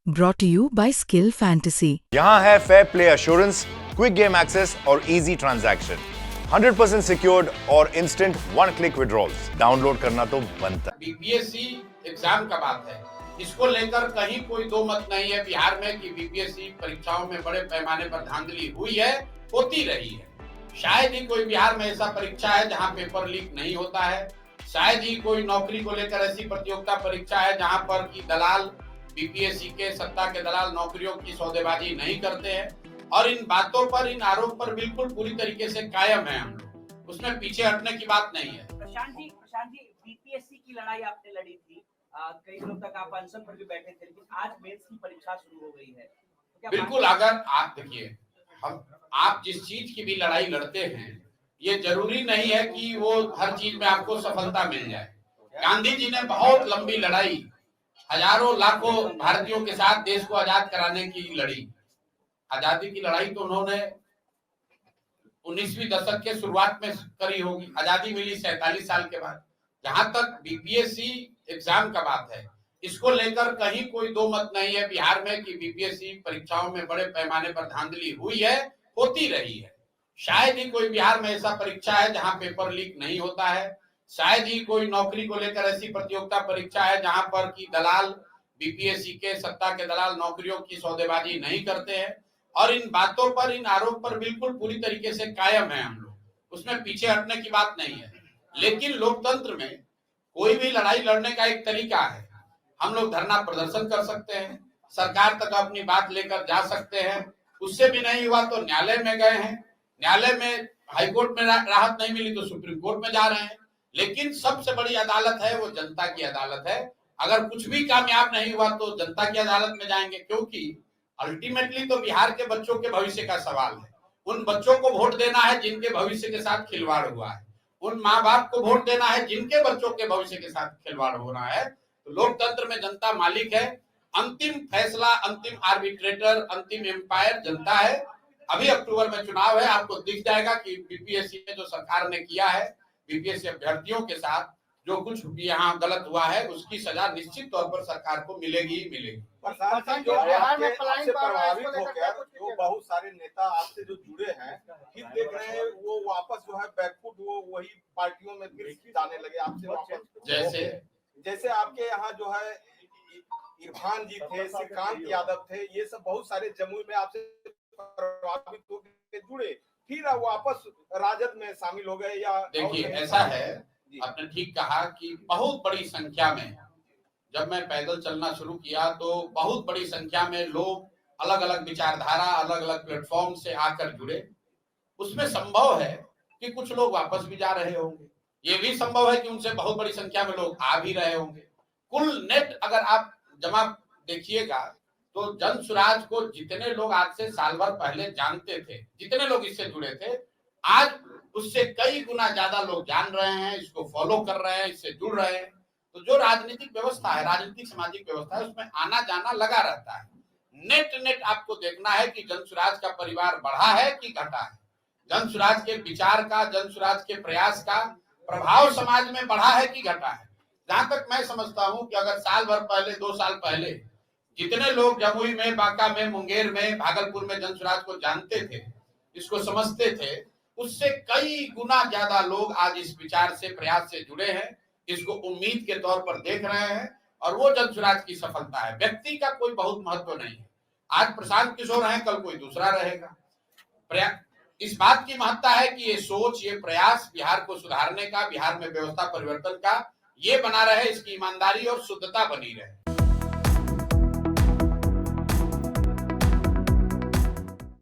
brought to you by Skill Fantasy। यहाँ है fair play assurance, quick game access और easy transaction, 100% secured और instant one click withdrawals. Download करना तो बनता है। बीपीएससी एग्जाम का बात है, इसको लेकर कहीं कोई दो मत नहीं है बिहार में कि बीपीएससी परीक्षाओं में बड़े पैमाने पर धांधली हुई है, होती रही है। शायद ही कोई बिहार में ऐसा परीक्षा है जहां पेपर लीक नहीं होता है। शायद ही कोई नौकरी को लेकर ऐसी प्रतियोगिता परीक्षा है जहां पर कि दलाल, बीपीएससी के सत्ता के दलाल नौकरियों की सौदेबाजी नहीं करते हैं। और इन बातों पर, इन आरोप पर बिल्कुल पूरी तरीके से कायम है हम लोग, उसमें पीछे हटने की बात नहीं है। प्रशांत जी, बीपीएससी की लड़ाई आपने लड़ी थी, कई दिनों तक आप अनशन पर भी बैठे थे, लेकिन आज मेंस की परीक्षा शुरू हो गई है, तो क्या बिल्कुल, अगर आप देखिए, आप जिस चीज की भी लड़ाई लड़ते हैं, ये जरूरी नहीं है कि वो हर चीज में आपको सफलता मिल जाए। गांधी जी ने बहुत लंबी लड़ाई, हजारों लाखों भारतीयों के साथ देश को आजाद कराने की लड़ी। आजादी की लड़ाई तो उन्होंने 19वीं दशक के शुरुआत में करी होगी। आजादी मिली 47 साल के बाद। जहां तक बीपीएससी एग्जाम का बात है, इसको लेकर कहीं कोई दो मत नहीं है बिहार में कि बीपीएससी परीक्षाओं में बड़े पैमाने पर धांधली हुई है, होती रही है। शायद ही कोई बिहार में ऐसा परीक्षा है जहां पेपर लीक नहीं होता है। शायद ही कोई नौकरी को लेकर ऐसी प्रतियोगिता परीक्षा है जहां पर कि दलाल, बीपीएससी के सत्ता के दलाल नौकरियों की सौदेबाजी नहीं करते हैं। और इन बातों पर, इन आरोप पर बिल्कुल पूरी तरीके से कायम है हम लोग, उसमें पीछे हटने की बात नहीं है। लेकिन लोकतंत्र में कोई भी लड़ाई लड़ने का एक तरीका है। हम लोग धरना प्रदर्शन कर सकते हैं, सरकार तक अपनी बात लेकर जा सकते हैं। उससे भी नहीं हुआ तो न्यायालय में गए हैं, न्यायालय में हाईकोर्ट में राहत नहीं मिली तो सुप्रीम कोर्ट में जा रहे हैं। लेकिन सबसे बड़ी अदालत है वो जनता की अदालत है। अगर कुछ भी कामयाब नहीं हुआ तो जनता की अदालत में जाएंगे, क्योंकि अल्टीमेटली तो बिहार के बच्चों के भविष्य का सवाल है। उन बच्चों को वोट देना है जिनके भविष्य के साथ खिलवाड़ हुआ है, उन माँ बाप को वोट देना है जिनके बच्चों के भविष्य के साथ खिलवाड़ हो रहा है। तो लोकतंत्र में जनता मालिक है, अंतिम फैसला, अंतिम आर्बिट्रेटर, अंतिम एम्पायर जनता है। अभी अक्टूबर में चुनाव है, आपको दिख जाएगा कि बीपीएससी में जो सरकार ने किया है, बीपीएससी अभ्यर्थियों के साथ जो कुछ भी यहाँ गलत हुआ है, उसकी सजा निश्चित तौर पर सरकार को मिलेगी ही मिलेगी। जो आपसे प्रभावित हो गया, जो बहुत सारे नेता आपसे जो जुड़े हैं, फिर देख रहे हैं वो वापस जो है बैकफुट, वो वही पार्टियों में फिर जाने लगे आपसे वापस। जैसे आपके यहाँ जो है इरफान जी थे, श्रीकांत यादव थे, ये सब बहुत सारे जमुई में आपसे प्रभावित होकर जुड़े, फिर वापस राजद में शामिल हो गए। या देखिए, ऐसा है, आपने ठीक कहा कि बहुत बड़ी संख्या में, जब मैं पैदल चलना शुरू किया तो बहुत बड़ी संख्या में लोग अलग अलग विचारधारा, अलग अलग प्लेटफॉर्म से आकर जुड़े। उसमें संभव है कि कुछ लोग वापस भी जा रहे होंगे, ये भी संभव है कि उनसे बहुत बड़ी संख्या में लोग आ भी रहे होंगे। कुल नेट अगर आप जमा देखिएगा तो जन सुराज को जितने लोग आज से साल भर पहले जानते थे, जितने लोग इससे जुड़े थे, आज उससे कई गुना ज्यादा लोग जान रहे हैं, इसको फॉलो कर रहे हैं, इससे जुड़ रहे हैं। तो जो राजनीतिक व्यवस्था है, राजनीतिक सामाजिक व्यवस्था है, उसमें आना जाना लगा रहता है। नेट आपको देखना है कि जनसुराज का परिवार बढ़ा है कि घटा है, जनसुराज के विचार का, जनसुराज के प्रयास का प्रभाव समाज में बढ़ा है कि घटा है। जहां तक मैं समझता हूं कि अगर साल भर पहले, 2 साल पहले जितने लोग जमुई में, बांका में, मुंगेर में, भागलपुर में जनसुराज को जानते थे, इसको समझते थे, उससे कई गुना ज्यादा लोग आज इस विचार से, प्रयास से जुड़े हैं, इसको उम्मीद के तौर पर देख रहे हैं। और वो जनसुराज की सफलता है। व्यक्ति का कोई बहुत महत्व नहीं है। आज प्रशांत किशोर हैं, कल कोई दूसरा रहेगा। इस बात की महत्ता है कि ये सोच, ये प्रयास बिहार को सुधारने का, बिहार में व्यवस्था परिवर्तन का, ये बना रहे, इसकी ईमानदारी और शुद्धता बनी रहे।